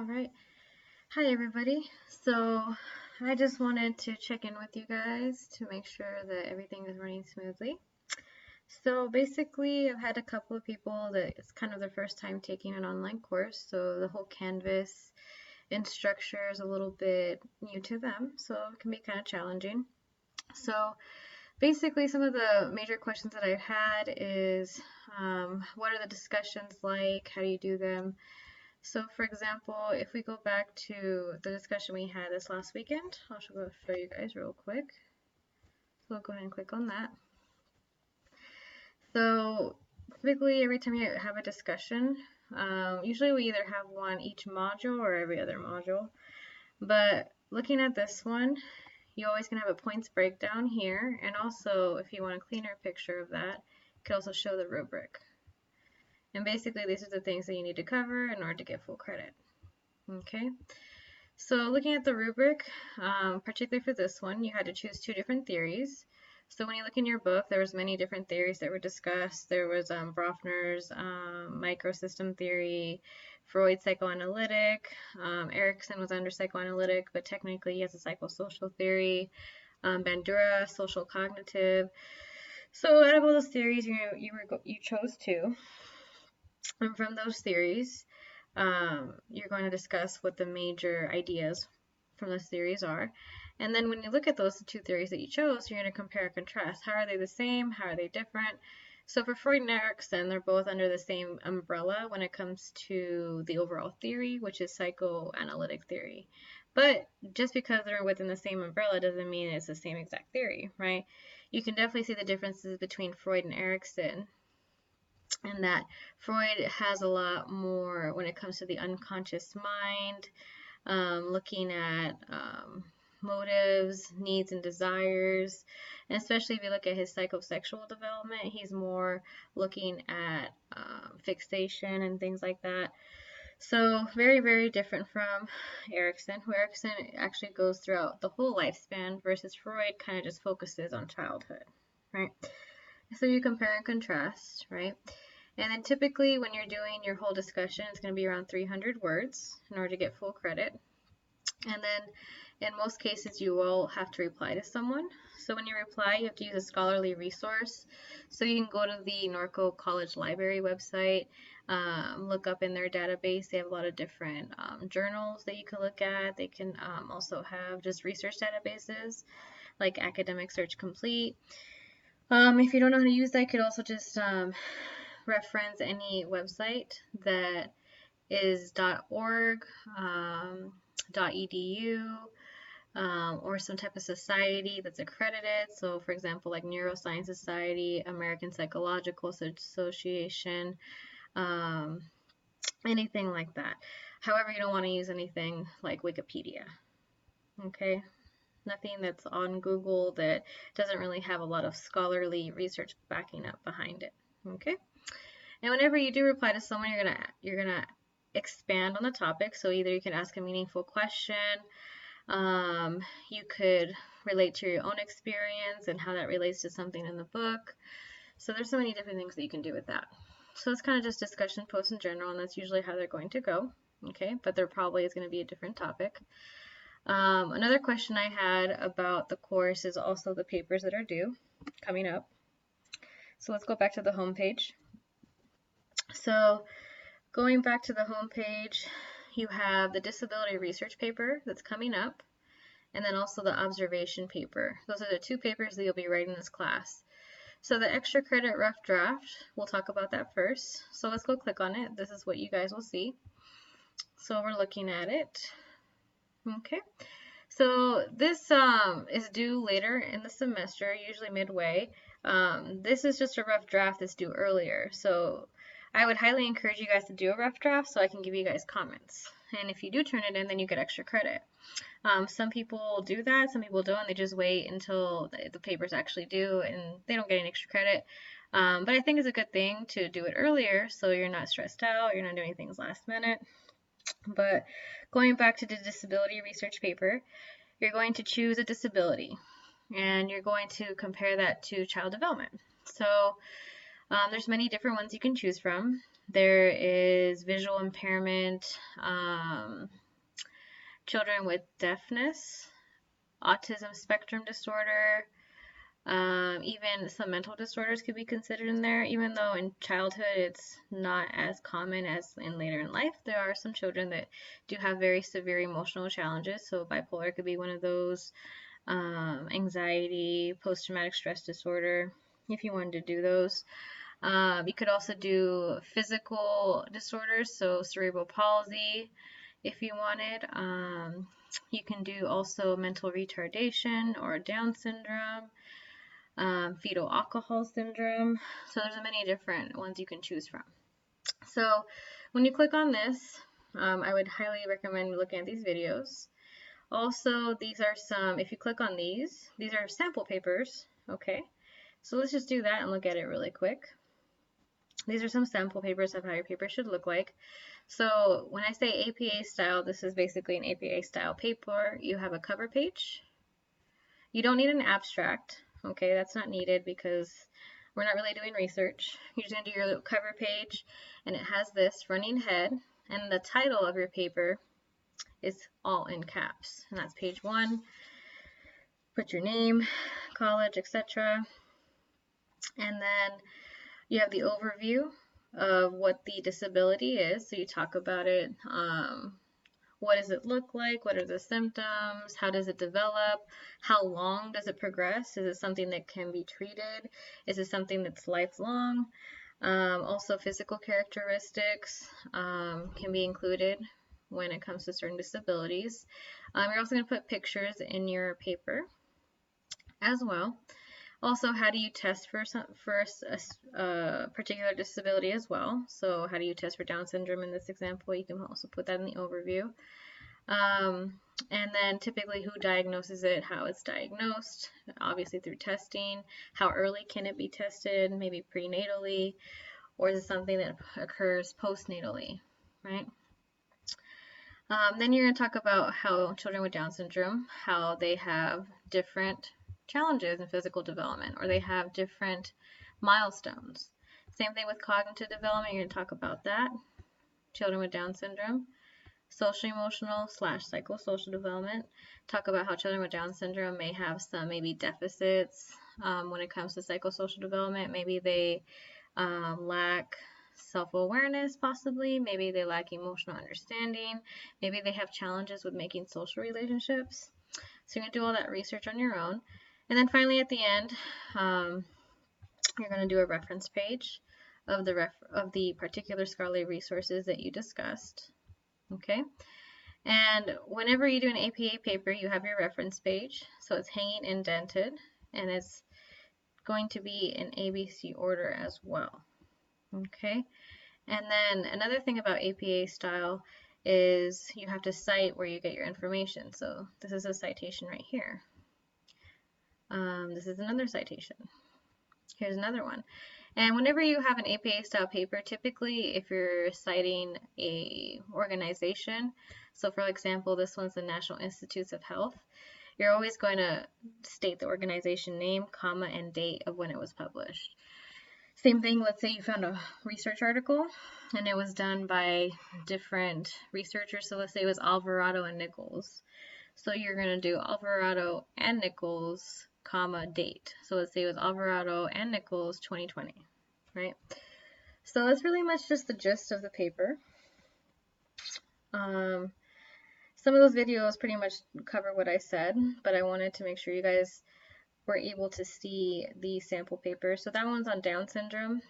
right. Hi, everybody. So, I just wanted to check in with you guys to make sure that everything is running smoothly. So, basically, I've had a couple of people that it's kind of their first time taking an online course, so the whole Canvas and structure is a little bit new to them, so it can be kind of challenging. So, basically, some of the major questions that I've had is what are the discussions like? How do you do them? So for example, if we go back to the discussion we had this last weekend, I'll show you guys real quick. So I'll go ahead and click on that. So typically every time you have a discussion, usually we either have one each module or every other module. But looking at this one, you always can have a points breakdown here. And also, if you want a cleaner picture of that, you can also show the rubric. And basically, these are the things that you need to cover in order to get full credit. Okay. So looking at the rubric, particularly for this one, you had to choose two different theories. So when you look in your book, there was many different theories that were discussed. There was Brofner's microsystem theory, Freud psychoanalytic, Erikson was under psychoanalytic, but technically he has a psychosocial theory, Bandura social cognitive. So out of all those theories, you chose two, and from those theories, you're going to discuss what the major ideas from those theories are. And then when you look at those two theories that you chose, you're going to compare and contrast. How are they the same? How are they different? So for Freud and Erikson, they're both under the same umbrella when it comes to the overall theory, which is psychoanalytic theory. But just because they're within the same umbrella doesn't mean it's the same exact theory, right? You can definitely see the differences between Freud and Erikson, and that Freud has a lot more when it comes to the unconscious mind, looking at motives, needs, and desires. And especially if you look at his psychosexual development, he's more looking at fixation and things like that. So very, very different from Erikson, who Erikson actually goes throughout the whole lifespan versus Freud kind of just focuses on childhood, right? So you compare and contrast, right? And then typically when you're doing your whole discussion, it's going to be around 300 words in order to get full credit. And then in most cases, you will have to reply to someone. So when you reply, you have to use a scholarly resource. So you can go to the Norco College Library website, look up in their database. They have a lot of different journals that you can look at. They can also have just research databases like Academic Search Complete. If you don't know how to use that, you could also just reference any website that is .org, .edu, or some type of society that's accredited. So for example, like Neuroscience Society, American Psychological Association, anything like that. However, you don't want to use anything like Wikipedia, okay? Nothing that's on Google that doesn't really have a lot of scholarly research backing up behind it, okay? And whenever you do reply to someone, you're gonna expand on the topic. So either you can ask a meaningful question, you could relate to your own experience and how that relates to something in the book. So there's so many different things that you can do with that. So it's kind of just discussion posts in general, and that's usually how they're going to go, okay? But there probably is going to be a different topic. Another question I had about the course is also the papers that are due coming up. So let's go back to the home page. So going back to the home page, you have the disability research paper that's coming up, and then also the observation paper. Those are the two papers that you'll be writing in this class. So the extra credit rough draft, we'll talk about that first. So let's go click on it. This is what you guys will see. So we're looking at it. Okay. So this is due later in the semester, usually midway. This is just a rough draft that's due earlier. So I would highly encourage you guys to do a rough draft so I can give you guys comments. And if you do turn it in, then you get extra credit. Some people do that, some people don't. They just wait until the paper's actually due and they don't get any extra credit. But I think it's a good thing to do it earlier so you're not stressed out, you're not doing things last minute. But going back to the disability research paper, you're going to choose a disability and you're going to compare that to child development. So there's many different ones you can choose from. There is visual impairment, children with deafness, autism spectrum disorder, even some mental disorders could be considered in there, even though in childhood it's not as common as in later in life. There are some children that do have very severe emotional challenges, so bipolar could be one of those, anxiety, post-traumatic stress disorder, if you wanted to do those. You could also do physical disorders, so cerebral palsy, if you wanted. You can do also mental retardation or Down syndrome, fetal alcohol syndrome. So there's many different ones you can choose from. So when you click on this, I would highly recommend looking at these videos. Also, these are some, if you click on these are sample papers, okay? So let's just do that and look at it really quick. These are some sample papers of how your paper should look like. So when I say APA style, this is basically an APA style paper. You have a cover page. You don't need an abstract, okay? That's not needed because we're not really doing research. You're just going to do your little cover page, and it has this running head, and the title of your paper is all in caps, and that's page 1. Put your name, college, etc. And then you have the overview of what the disability is. So you talk about it. What does it look like? What are the symptoms? How does it develop? How long does it progress? Is it something that can be treated? Is it something that's lifelong? Also, physical characteristics can be included when it comes to certain disabilities. You're also going to put pictures in your paper as well. Also, how do you test for a particular disability as well? So how do you test for Down syndrome in this example? You can also put that in the overview. And then typically who diagnoses it, how it's diagnosed, obviously through testing. How early can it be tested? Maybe prenatally, or is it something that occurs postnatally, right? Then you're going to talk about how children with Down syndrome, how they have different challenges in physical development, or they have different milestones. Same thing with cognitive development, you're going to talk about that. Children with Down syndrome, social emotional / psychosocial development. Talk about how children with Down syndrome may have some maybe deficits when it comes to psychosocial development. Maybe they lack self-awareness, possibly. Maybe they lack emotional understanding. Maybe they have challenges with making social relationships. So you're going to do all that research on your own. And then finally at the end, you're going to do a reference page of the particular scholarly resources that you discussed. Okay? And whenever you do an APA paper, you have your reference page. So it's hanging indented, and it's going to be in ABC order as well. Okay? And then another thing about APA style is you have to cite where you get your information. So this is a citation right here. This is another citation. Here's another one. And whenever you have an APA style paper, typically if you're citing a organization, so for example, this one's the National Institutes of Health, you're always going to state the organization name, comma, and date of when it was published. Same thing, let's say you found a research article and it was done by different researchers. So let's say it was Alvarado and Nichols. So you're going to do Alvarado and Nichols, comma, date. So let's say it was Alvarado and Nichols 2020, right? So that's really much just the gist of the paper. Some of those videos pretty much cover what I said, but I wanted to make sure you guys were able to see the sample paper. So that one's on Down syndrome.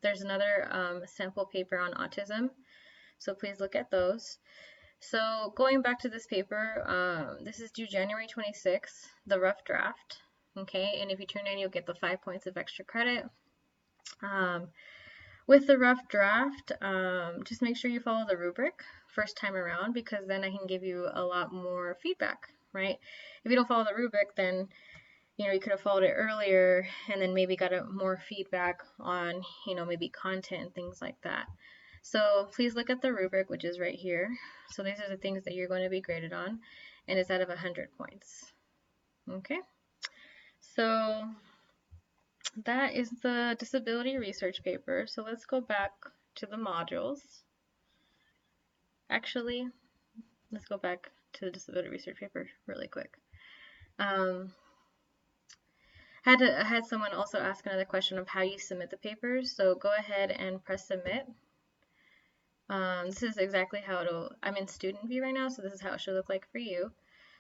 There's another sample paper on autism. So please look at those. So going back to this paper, this is due January 26th, the rough draft. Okay, and if you turn in, you'll get the 5 points of extra credit. With the rough draft, just make sure you follow the rubric first time around, because then I can give you a lot more feedback, right? If you don't follow the rubric, then you could have followed it earlier and then maybe got more feedback on, maybe content, things like that. So please look at the rubric, which is right here. So these are the things that you're going to be graded on, and it's out of 100 points. Okay, so that is the disability research paper. So let's go back to the modules. Actually, let's go back to the disability research paper really quick. I had someone also ask another question of how you submit the papers. So go ahead and press submit. This is exactly how I'm in student view right now, so this is how it should look like for you.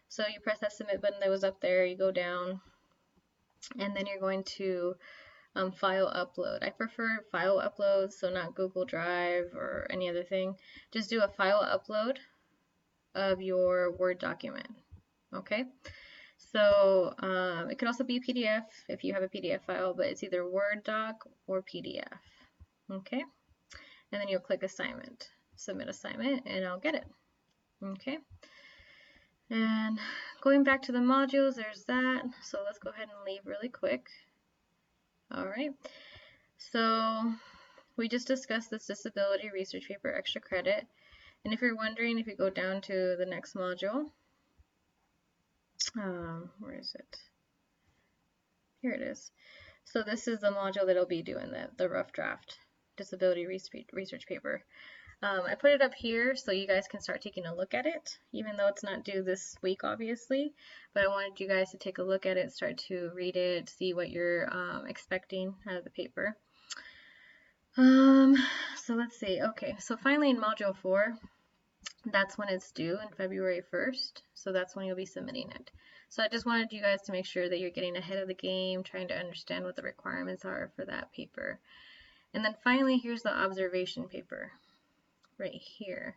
So you press that submit button that was up there, you go down, and then you're going to file upload. I prefer file upload, so not Google Drive or any other thing. Just do a file upload of your Word document. Okay, so it could also be PDF if you have a PDF file, but it's either Word doc or PDF. Okay, and then you'll click assignment, submit assignment, and I'll get it. Okay, and going back to the modules, there's that. So let's go ahead and leave really quick. All right, so we just discussed this disability research paper extra credit. And if you're wondering, if you go down to the next module, where is it? Here it is. So this is the module that I'll be doing, the rough draft disability research paper. I put it up here so you guys can start taking a look at it, even though it's not due this week, obviously. But I wanted you guys to take a look at it, start to read it, see what you're expecting out of the paper. So let's see. Okay, so finally in Module 4, that's when it's due, in February 1st. So that's when you'll be submitting it. So I just wanted you guys to make sure that you're getting ahead of the game, trying to understand what the requirements are for that paper. And then finally, here's the observation paper right here.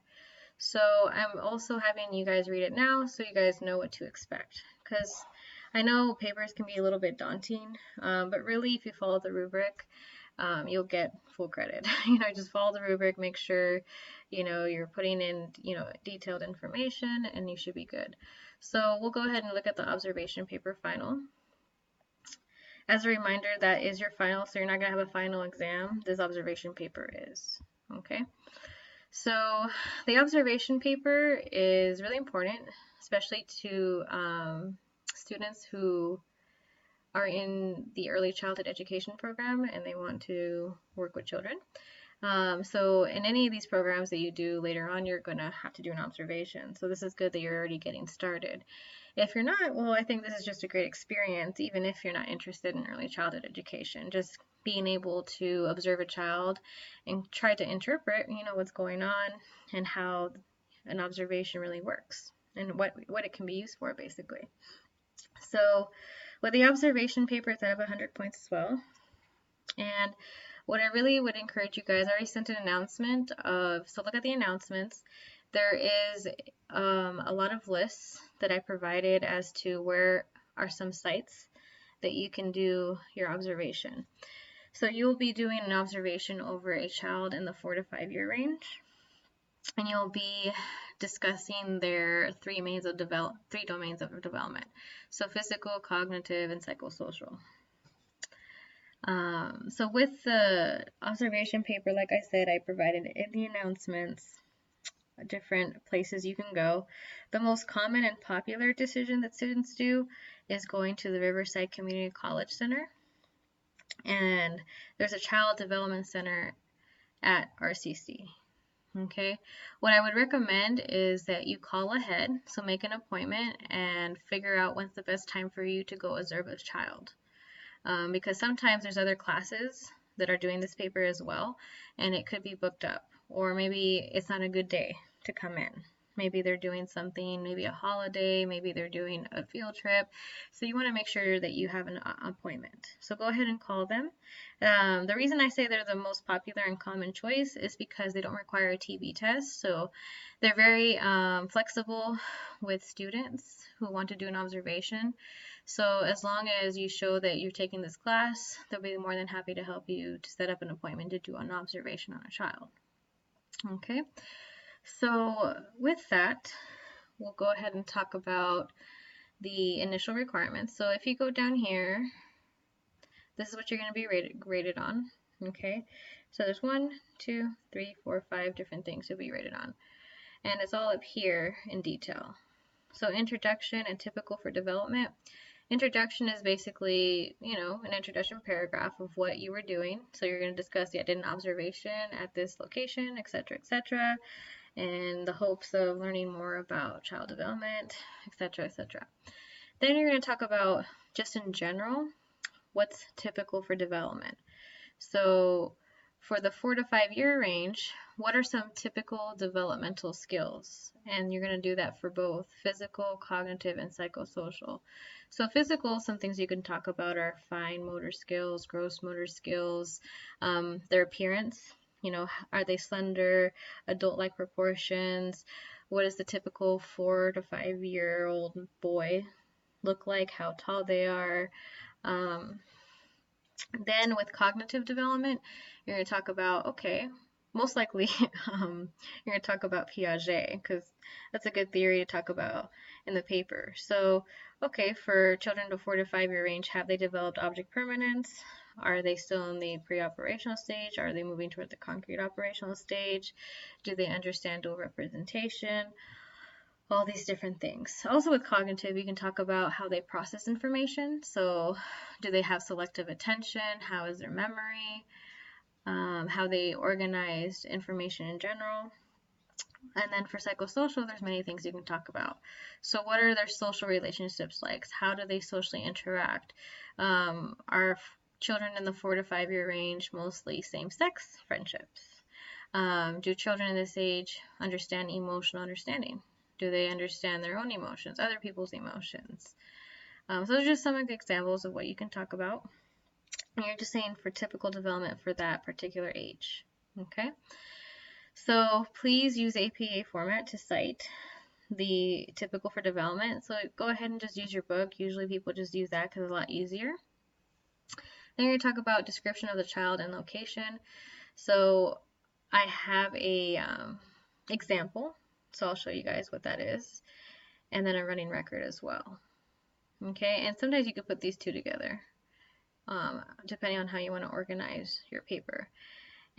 So I'm also having you guys read it now so you guys know what to expect, because I know papers can be a little bit daunting, but really if you follow the rubric, you'll get full credit. Just follow the rubric, make sure you're putting in detailed information, and you should be good. So we'll go ahead and look at the observation paper final. As a reminder, that is your final, so you're not going to have a final exam. This observation paper is. Okay, so the observation paper is really important, especially to students who are in the early childhood education program and they want to work with children. So in any of these programs that you do later on, you're going to have to do an observation. So this is good that you're already getting started. If you're not, well, I think this is just a great experience, even if you're not interested in early childhood education. Just being able to observe a child and try to interpret, what's going on and how an observation really works and what it can be used for, basically. So with the observation paper, it's out of 100 points as well. And what I really would encourage you guys, I already sent an announcement so look at the announcements. There is a lot of lists that I provided as to where are some sites that you can do your observation. So you will be doing an observation over a child in the 4 to 5 year range, and you'll be discussing their three domains of development. So physical, cognitive, and psychosocial. So with the observation paper, like I said, I provided in the announcements different places you can go. The most common and popular decision that students do is going to the Riverside Community College Center, and there's a Child Development Center at RCC. Okay, what I would recommend is that you call ahead, so make an appointment and figure out when's the best time for you to go observe a child. Because sometimes there's other classes that are doing this paper as well, and it could be booked up, or maybe it's not a good day to come in. Maybe they're doing something, maybe a holiday, maybe they're doing a field trip. So you want to make sure that you have an appointment. So go ahead and call them. The reason I say they're the most popular and common choice is because they don't require a TB test. So they're very flexible with students who want to do an observation. So as long as you show that you're taking this class, they'll be more than happy to help you to set up an appointment to do an observation on a child. Okay, so with that, we'll go ahead and talk about the initial requirements. So if you go down here, this is what you're going to be rated on. Okay, so there's 1, 2, 3, 4, 5 different things to be rated on, and it's all up here in detail. So introduction and typical for development. Introduction is basically, you know, an introduction paragraph of what you were doing. So you're going to discuss, I did an observation at this location, etc., and the hopes of learning more about child development, etc., etc. Then you're going to talk about, just in general, what's typical for development. So for the 4 to 5 year range, what are some typical developmental skills? And you're going to do that for both physical, cognitive, and psychosocial. So physical, some things you can talk about are fine motor skills, gross motor skills, their appearance. You know, are they slender, adult-like proportions? What does the typical 4 to 5 year old boy look like? How tall they are? Then with cognitive development, you're going to talk about, okay, most likely you're going to talk about Piaget, because that's a good theory to talk about in the paper. So, okay, for children to 4 to 5 year range, have they developed object permanence? Are they still in the pre-operational stage? Are they moving toward the concrete operational stage? Do they understand dual representation? All these different things. Also with cognitive, you can talk about how they process information. So do they have selective attention? How is their memory? How they organize information in general. And then for psychosocial, there's many things you can talk about. So what are their social relationships like? How do they socially interact? Are children in the 4 to 5 year range mostly same-sex friendships? Do children in this age understand emotional understanding? Do they understand their own emotions, other people's emotions? So those are just some examples of what you can talk about. And you're just saying for typical development for that particular age. Okay? So please use APA format to cite the typical for development. So go ahead and just use your book. Usually people just use that because it's a lot easier. Then you're going to talk about description of the child and location. So I have a example. So I'll show you guys what that is. And then a running record as well. Okay, and sometimes you could put these two together, depending on how you want to organize your paper.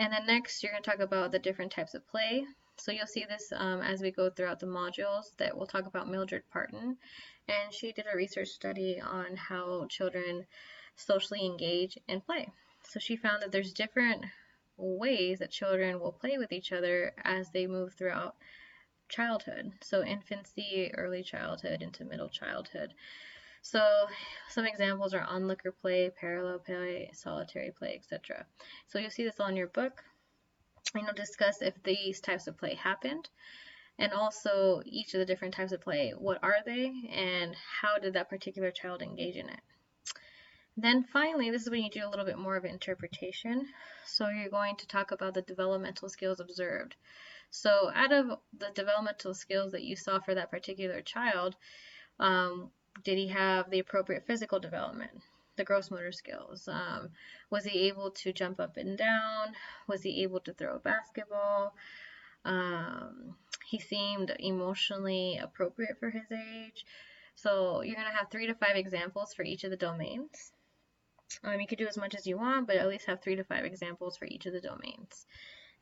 And then next, you're going to talk about the different types of play. So you'll see this as we go throughout the modules that we'll talk about Mildred Parton. And she did a research study on how children socially engage in play. So she found that there's different ways that children will play with each other as they move throughout childhood. So infancy, early childhood, into middle childhood. So some examples are onlooker play, parallel play, solitary play, etc. So you'll see this all in your book. And you'll discuss if these types of play happened, and also each of the different types of play. What are they, and how did that particular child engage in it? Then finally, this is when you do a little bit more of interpretation. So you're going to talk about the developmental skills observed. So out of the developmental skills that you saw for that particular child, did he have the appropriate physical development, the gross motor skills? Was he able to jump up and down? Was he able to throw a basketball? He seemed emotionally appropriate for his age. So you're going to have 3 to 5 examples for each of the domains. You could do as much as you want, but at least have 3 to 5 examples for each of the domains.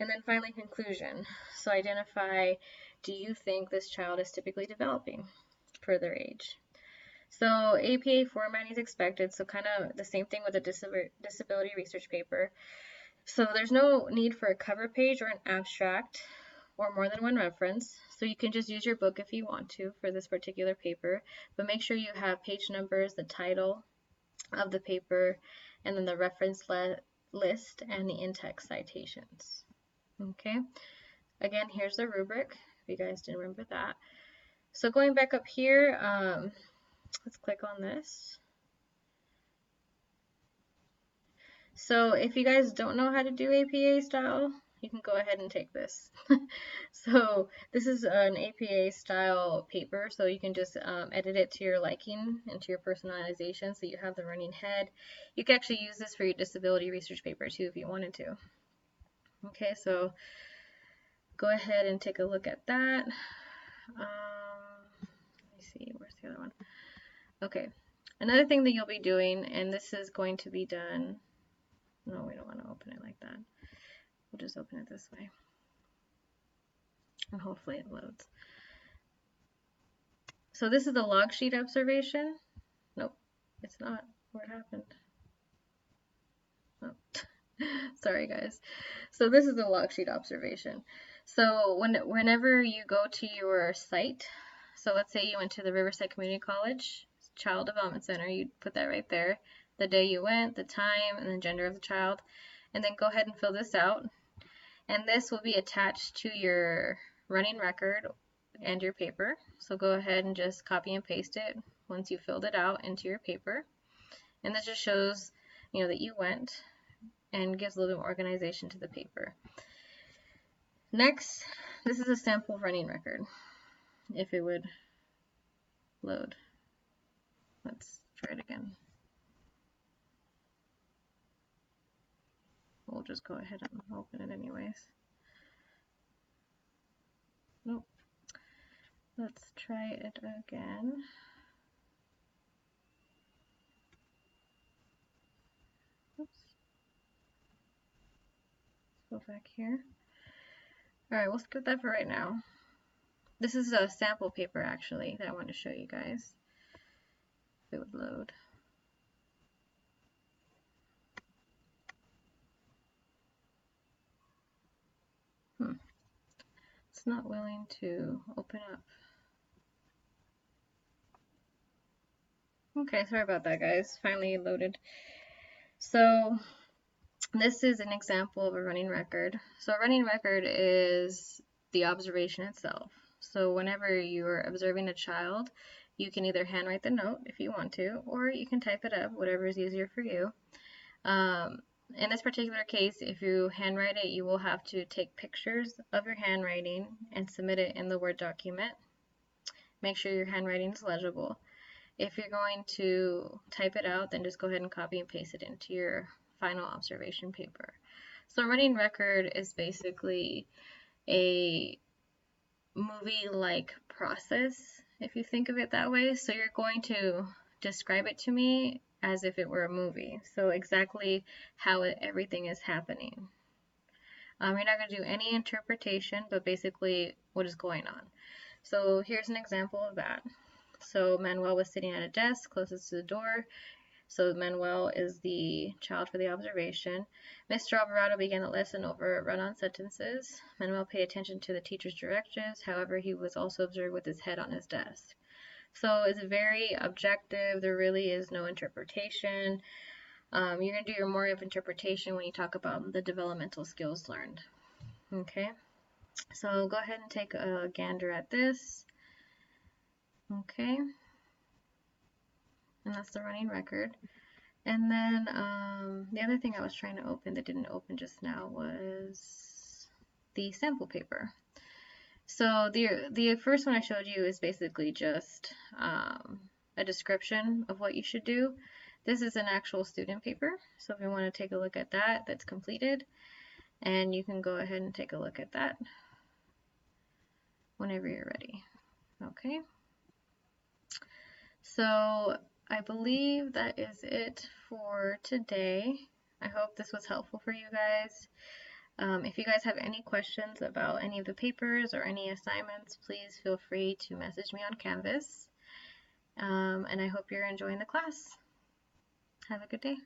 And then finally, conclusion. So identify, do you think this child is typically developing per their age? So APA formatting is expected, so kind of the same thing with a disability research paper. So there's no need for a cover page or an abstract or more than one reference. So you can just use your book if you want to for this particular paper, but make sure you have page numbers, the title of the paper, and then the reference list and the in-text citations. Okay, again, here's the rubric, if you guys didn't remember that. So going back up here, let's click on this. So if you guys don't know how to do APA style, you can go ahead and take this. So this is an APA style paper, so you can just edit it to your liking and to your personalization, so you have the running head. You can actually use this for your disability research paper too if you wanted to. Okay, so go ahead and take a look at that. Let me see, where's the other one? Okay, another thing that you'll be doing, and this is going to be done, no, we don't want to open it like that. We'll just open it this way. And hopefully it loads. So this is the log sheet observation. Nope, It's not. What happened? Oh. Sorry, guys. So this is a log sheet observation. So whenever you go to your site, so let's say you went to the Riverside Community College Child Development Center, you'd put that right there, the day you went, the time, and the gender of the child, and then go ahead and fill this out. And this will be attached to your running record and your paper. So go ahead and just copy and paste it once you filled it out into your paper. And that just shows, that you went, and gives a little bit more organization to the paper. Next, this is a sample running record, if it would load. Let's try it again. We'll just go ahead and open it anyways. Nope. Let's try it again. Oops. Let's go back here. Alright, we'll skip that for right now. This is a sample paper actually that I want to show you guys. If it would load. It's not willing to open up. Okay, sorry about that, guys. Finally loaded. So this is an example of a running record. So a running record is the observation itself. So whenever you're observing a child, you can either handwrite the note if you want to, or you can type it up, whatever is easier for you. In this particular case, if you handwrite it, you will have to take pictures of your handwriting and submit it in the Word document. Make sure your handwriting is legible. If you're going to type it out, then just go ahead and copy and paste it into your final observation paper. So running record is basically a movie-like process, if you think of it that way. So you're going to describe it to me as if it were a movie. So exactly how everything is happening. You're not going to do any interpretation, but basically what is going on. So here's an example of that. So Manuel was sitting at a desk closest to the door. So Manuel is the child for the observation. Mr. Alvarado began the lesson over run-on sentences. Manuel paid attention to the teacher's directives. However, he was also observed with his head on his desk. So it's very objective. There really is no interpretation. You're going to do more of interpretation when you talk about the developmental skills learned. Okay, so go ahead and take a gander at this. Okay, and that's the running record. And then the other thing I was trying to open that didn't open just now was the sample paper. So the first one I showed you is basically just a description of what you should do. This is an actual student paper, so if you want to take a look at that, that's completed, and you can go ahead and take a look at that whenever you're ready. Okay, so I believe that is it for today. I hope this was helpful for you guys. If you guys have any questions about any of the papers or any assignments, please feel free to message me on Canvas. And I hope you're enjoying the class. Have a good day.